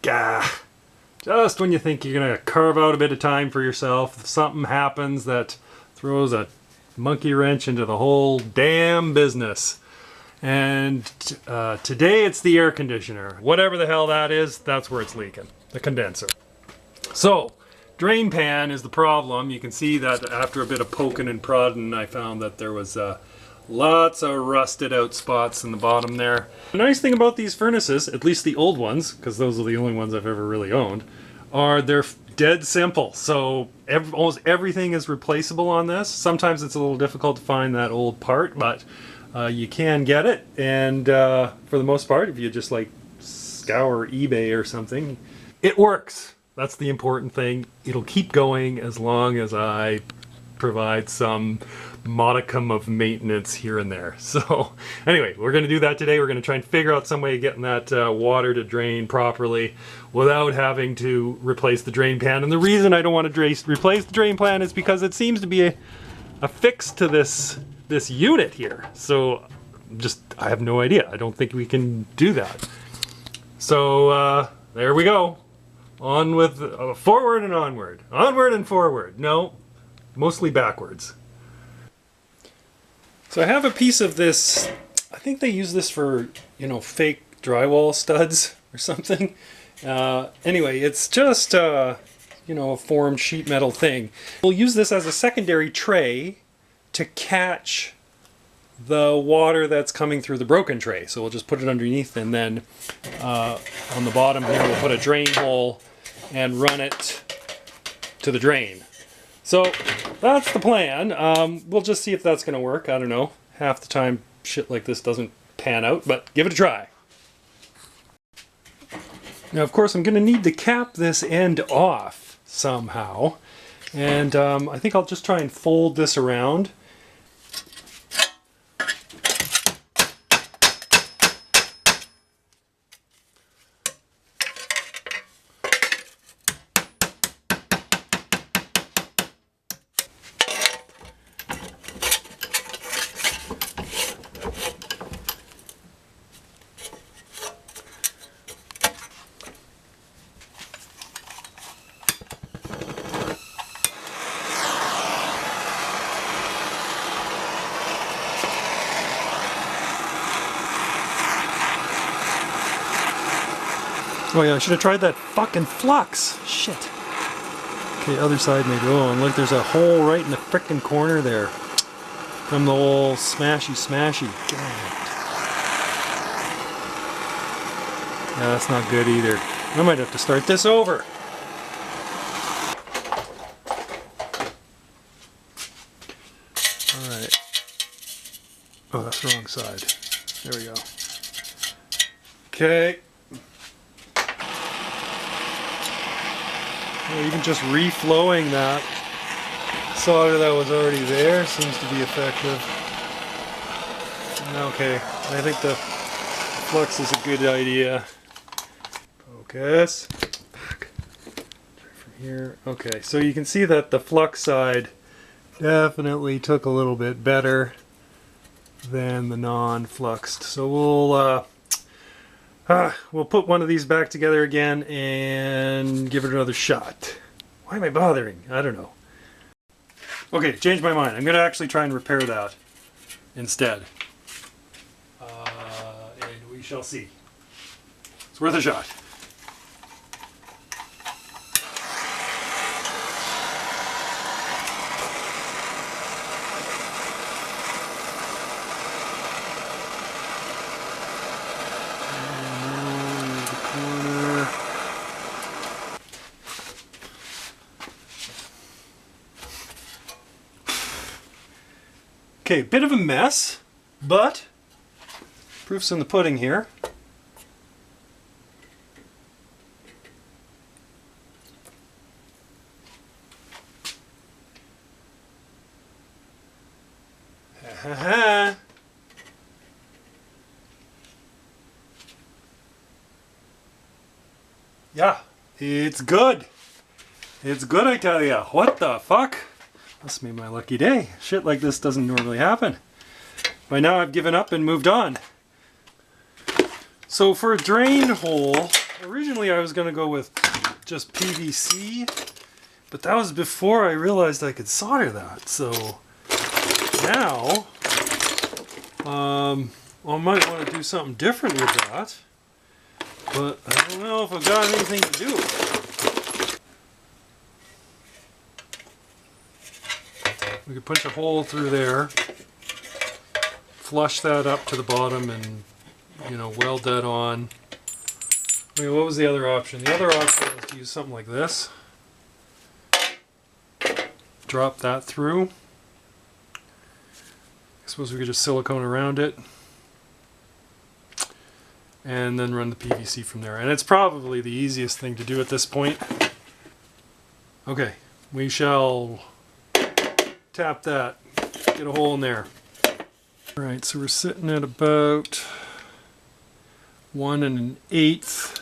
just when you think you're gonna carve out a bit of time for yourself, something happens that throws a monkey wrench into the whole damn business. And today it's the air conditioner. Whatever the hell that is, that's where it's leaking. The condenser. So, drain pan is the problem. You can see that after a bit of poking and prodding, I found that there was lots of rusted out spots in the bottom there. The nice thing about these furnaces, at least the old ones, because those are the only ones I've ever really owned, are they're dead simple. So almost everything is replaceable on this. Sometimes it's a little difficult to find that old part, but you can get it. And for the most part, if you just like scour eBay or something, it works. That's the important thing. It'll keep going as long as I provide some modicum of maintenance here and there. So anyway, we're going to do that today. We're going to try and figure out some way of getting that water to drain properly without having to replace the drain pan. And the reason I don't want to replace the drain pan is because it seems to be a fix to this unit here. So I have no idea. I don't think we can do that. So there we go. On with forward and onward. Onward and forward. No, mostly backwards. So I have a piece of this, I think they use this for, you know, fake drywall studs or something. Anyway, it's just, you know, a formed sheet metal thing. We'll use this as a secondary tray to catch the water that's coming through the broken tray. So we'll just put it underneath, and then on the bottom here we'll put a drain hole and run it to the drain. So that's the plan. We'll just see if that's going to work. I don't know. Half the time shit like this doesn't pan out, but give it a try. Now, of course, I'm going to need to cap this end off somehow. And I think I'll just try and fold this around. Oh yeah, I should have tried that fucking flux. Shit. Okay, other side maybe. Oh, and look, there's a hole right in the frickin' corner there. From the old smashy. God. Yeah, that's not good either. I might have to start this over. Alright. Oh, that's the wrong side. There we go. Okay. Even just reflowing that solder that was already there seems to be effective. Okay, I think the flux is a good idea. Focus. Back. Try from here. Okay, so you can see that the flux side definitely took a little bit better than the non-fluxed. So we'll put one of these back together again and give it another shot. Why am I bothering? I don't know. Okay, changed my mind. I'm going to actually try and repair that instead. And we shall see. It's worth a shot. Okay, bit of a mess, but proof's in the pudding here. Yeah, it's good. It's good, I tell ya. What the fuck? Must be my lucky day. Shit like this doesn't normally happen. By now I've given up and moved on. So for a drain hole, Originally I was going to go with just PVC, but that was before I realized I could solder that. So now I might want to do something different with that, but I don't know if I've got anything to do with it. We could punch a hole through there, flush that up to the bottom, and, you know, weld that on. I mean, what was the other option? The other option was to use something like this. Drop that through. I suppose we could just silicone around it. And then run the PVC from there. And it's probably the easiest thing to do at this point. Okay, we shall tap that, get a hole in there. Alright, so we're sitting at about 1 1/8.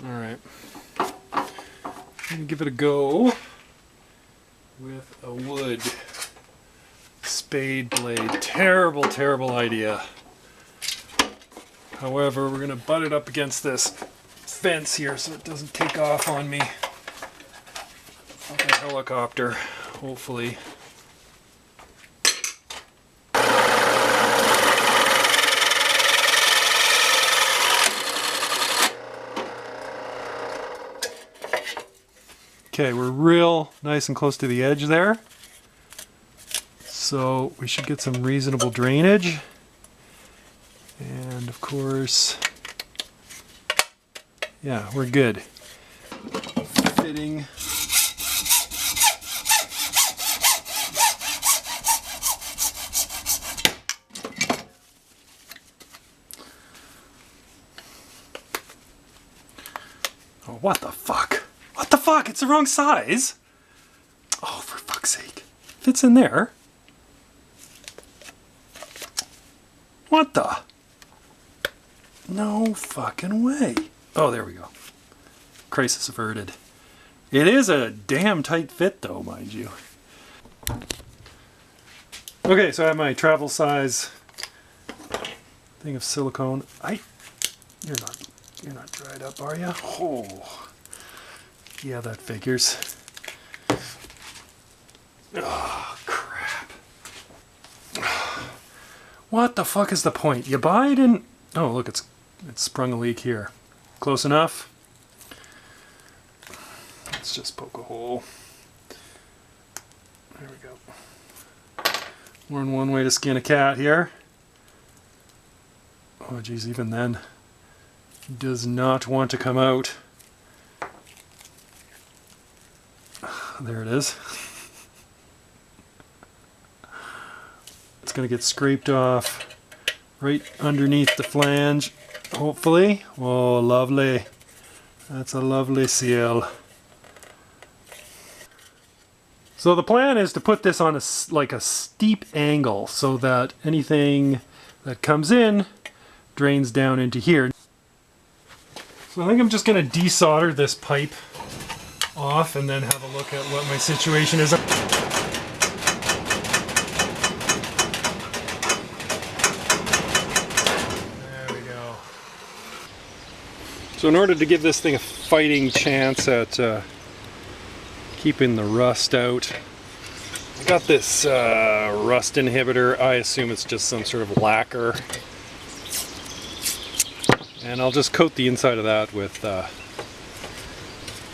Alright, I'm gonna give it a go with a wood spade blade. Terrible, terrible idea. However, we're gonna butt it up against this fence here so it doesn't take off on me like a helicopter, hopefully. Okay, we're real nice and close to the edge there. So we should get some reasonable drainage. And of course, yeah, we're good. Fitting. Oh, what the fuck? What the fuck? It's the wrong size. Oh, for fuck's sake. Fits in there. What the? No fucking way. Oh, there we go. Crisis averted. It is a damn tight fit though, mind you. Okay, so I have my travel size thing of silicone. You're not dried up, are you? Oh. Yeah, that figures. Oh, crap. What the fuck is the point? You buy it and... Oh, look, it's sprung a leak here. Close enough? Let's just poke a hole. There we go. Learn one way to skin a cat here. Oh, geez, even then, it does not want to come out. There it is. It's going to get scraped off right underneath the flange, hopefully. Oh, lovely. That's a lovely seal. So the plan is to put this on a steep angle so that anything that comes in drains down into here. So I think I'm just going to desolder this pipe off and then have a look at what my situation is. There we go. So in order to give this thing a fighting chance at keeping the rust out, I got this rust inhibitor. I assume it's just some sort of lacquer. And I'll just coat the inside of that with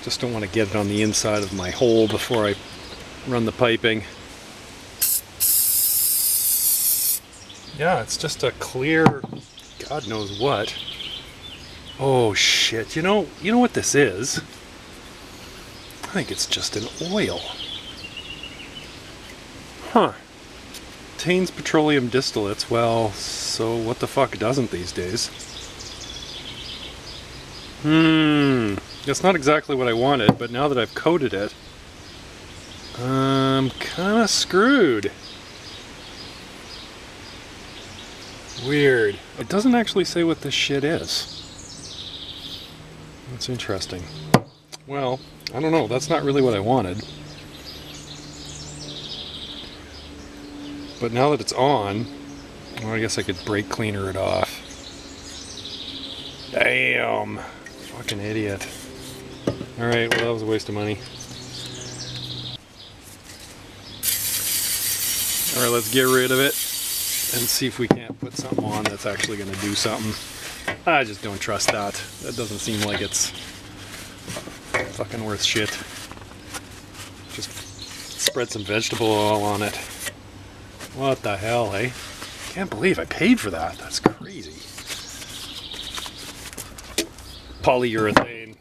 just don't want to get it on the inside of my hole before I run the piping. Yeah, it's just a clear, God knows what. Oh shit, you know what this is? I think it's just an oil. Huh. Contains petroleum distillates. Well, so what the fuck doesn't these days? That's not exactly what I wanted, but now that I've coated it, I'm kind of screwed. Weird. It doesn't actually say what this shit is. That's interesting. Well, I don't know. That's not really what I wanted. But now that it's on, Well, I guess I could brake cleaner it off. Damn. Fucking idiot. Alright, well that was a waste of money. Alright, let's get rid of it and see if we can't put something on that's actually going to do something. I just don't trust that. That doesn't seem like it's fucking worth shit. Just spread some vegetable oil on it. What the hell, eh? Can't believe I paid for that. That's crazy. Polyurethane.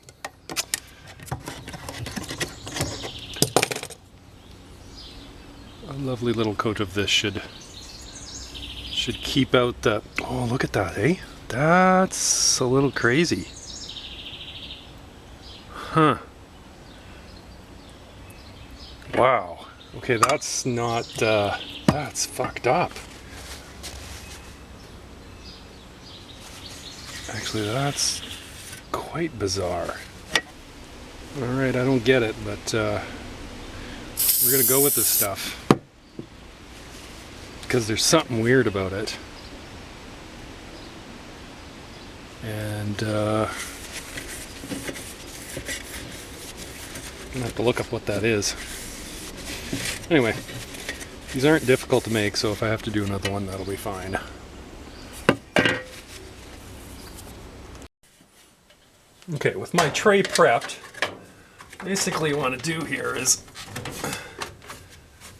A lovely little coat of this should keep out the... Oh, look at that, eh? That's a little crazy. Huh. Wow. Okay, that's not... that's fucked up. Actually, that's quite bizarre. Alright, I don't get it, but we're gonna go with this stuff. Because there's something weird about it. And I'm gonna have to look up what that is. Anyway, these aren't difficult to make, so if I have to do another one, that'll be fine. Okay, with my tray prepped, basically what I want to do here is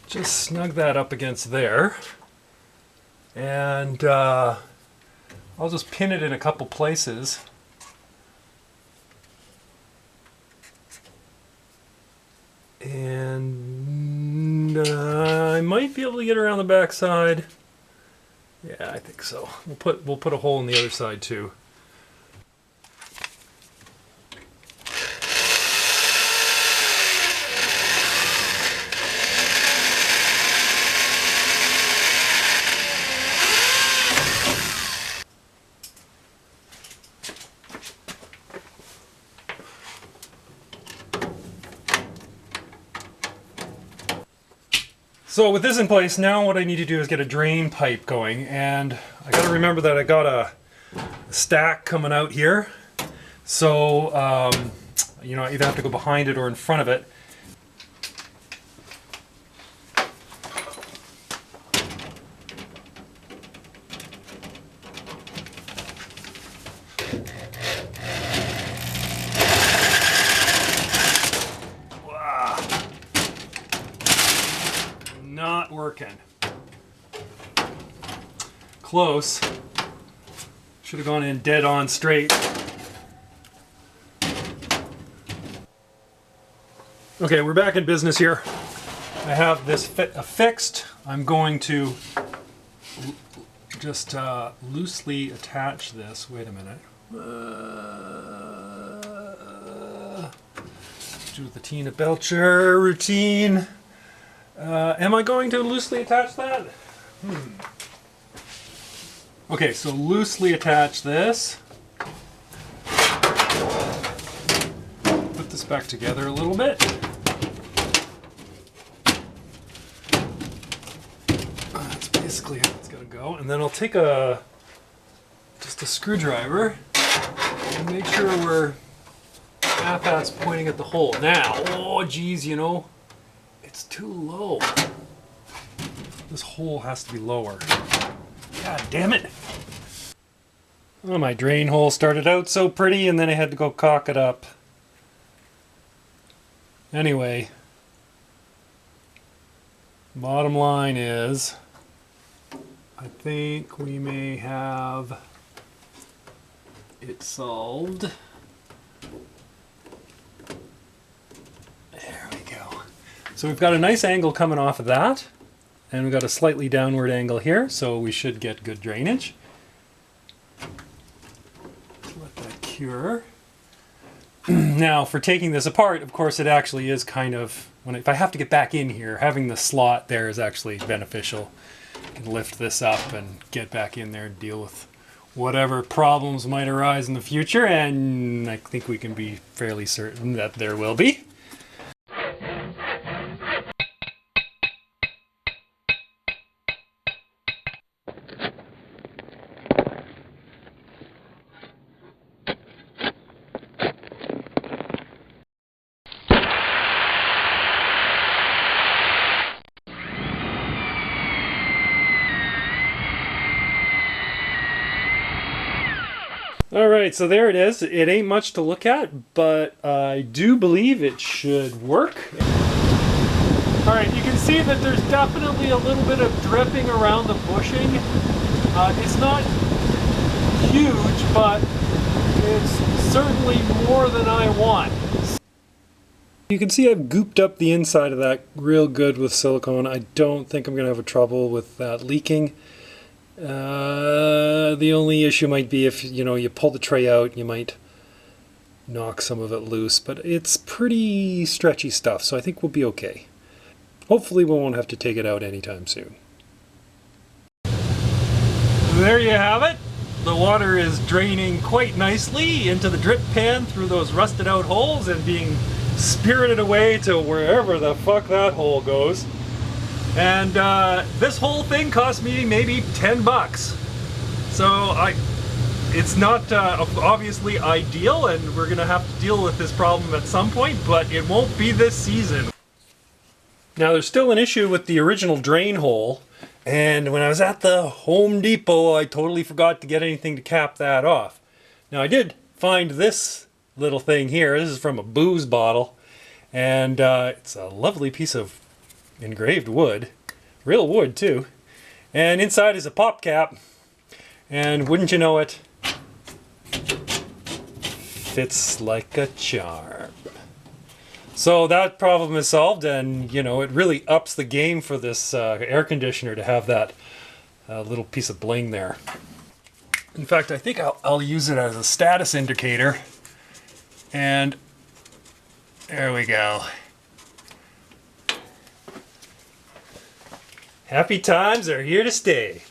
just snug that up against there, and I'll just pin it in a couple places. And I might be able to get around the back side. Yeah, I think so. We'll put a hole in the other side too. So with this in place, now what I need to do is get a drain pipe going, and I gotta remember that I got a stack coming out here. So, you know, I either have to go behind it or in front of it. Not working. Close. Should have gone in dead on straight. Okay, we're back in business here. I have this affixed. I'm going to just loosely attach this. Wait a minute. Do the Tina Belcher routine. Am I going to loosely attach that? Okay, so loosely attach this. Put this back together a little bit. That's basically how it's gonna go. And then I'll take just a screwdriver and make sure we're that's pointing at the hole. Now, oh geez, you know, it's too low. This hole has to be lower. God damn it. Well, my drain hole started out so pretty and then I had to go caulk it up. Anyway, bottom line is, I think we may have it solved. There we go. So we've got a nice angle coming off of that, and we've got a slightly downward angle here, so we should get good drainage. Let that cure. Now, for taking this apart, of course, it actually is kind of, if I have to get back in here, having the slot there is actually beneficial. I can lift this up and get back in there and deal with whatever problems might arise in the future, and I think we can be fairly certain that there will be. Alright, so there it is. It ain't much to look at, but I do believe it should work. Alright, you can see that there's definitely a little bit of dripping around the bushing. It's not huge, but it's certainly more than I want. You can see I've gooped up the inside of that real good with silicone. I don't think I'm going to have a trouble with that leaking. The only issue might be if you pull the tray out, you might knock some of it loose, but it's pretty stretchy stuff, so I think we'll be okay. Hopefully we won't have to take it out anytime soon. There you have it. The water is draining quite nicely into the drip pan through those rusted out holes and being spirited away to wherever the fuck that hole goes. And this whole thing cost me maybe 10 bucks. So it's not obviously ideal, and we're gonna have to deal with this problem at some point, but it won't be this season. Now there's still an issue with the original drain hole, and when I was at the Home Depot I totally forgot to get anything to cap that off. Now I did find this little thing here. This is from a booze bottle, and it's a lovely piece of engraved wood, real wood too, and inside is a pop cap, and wouldn't you know it, fits like a charm. So that problem is solved, and it really ups the game for this air conditioner to have that little piece of bling there. In fact, I think I'll use it as a status indicator, and there we go. Happy times are here to stay.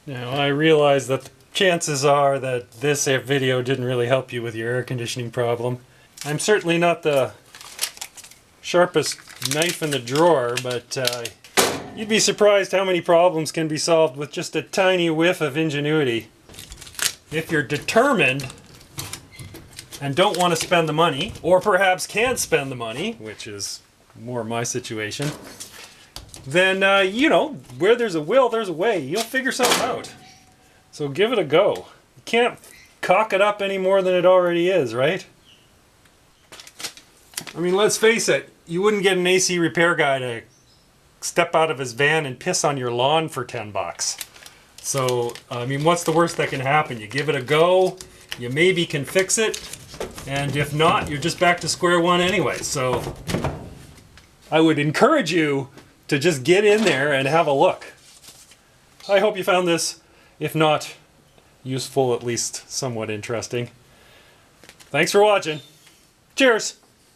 Now I realize that the chances are that this video didn't really help you with your air conditioning problem. I'm certainly not the sharpest knife in the drawer, but you'd be surprised how many problems can be solved with just a tiny whiff of ingenuity. If you're determined and don't want to spend the money, or perhaps can't spend the money, which is more my situation, then, where there's a will, there's a way. You'll figure something out. So give it a go. You can't cock it up any more than it already is, right? I mean, let's face it, you wouldn't get an AC repair guy to step out of his van and piss on your lawn for 10 bucks. So, I mean, what's the worst that can happen? You give it a go, you maybe can fix it, and if not, you're just back to square one anyway. So, I would encourage you to just get in there and have a look. I hope you found this, if not useful, at least somewhat interesting. Thanks for watching. Cheers!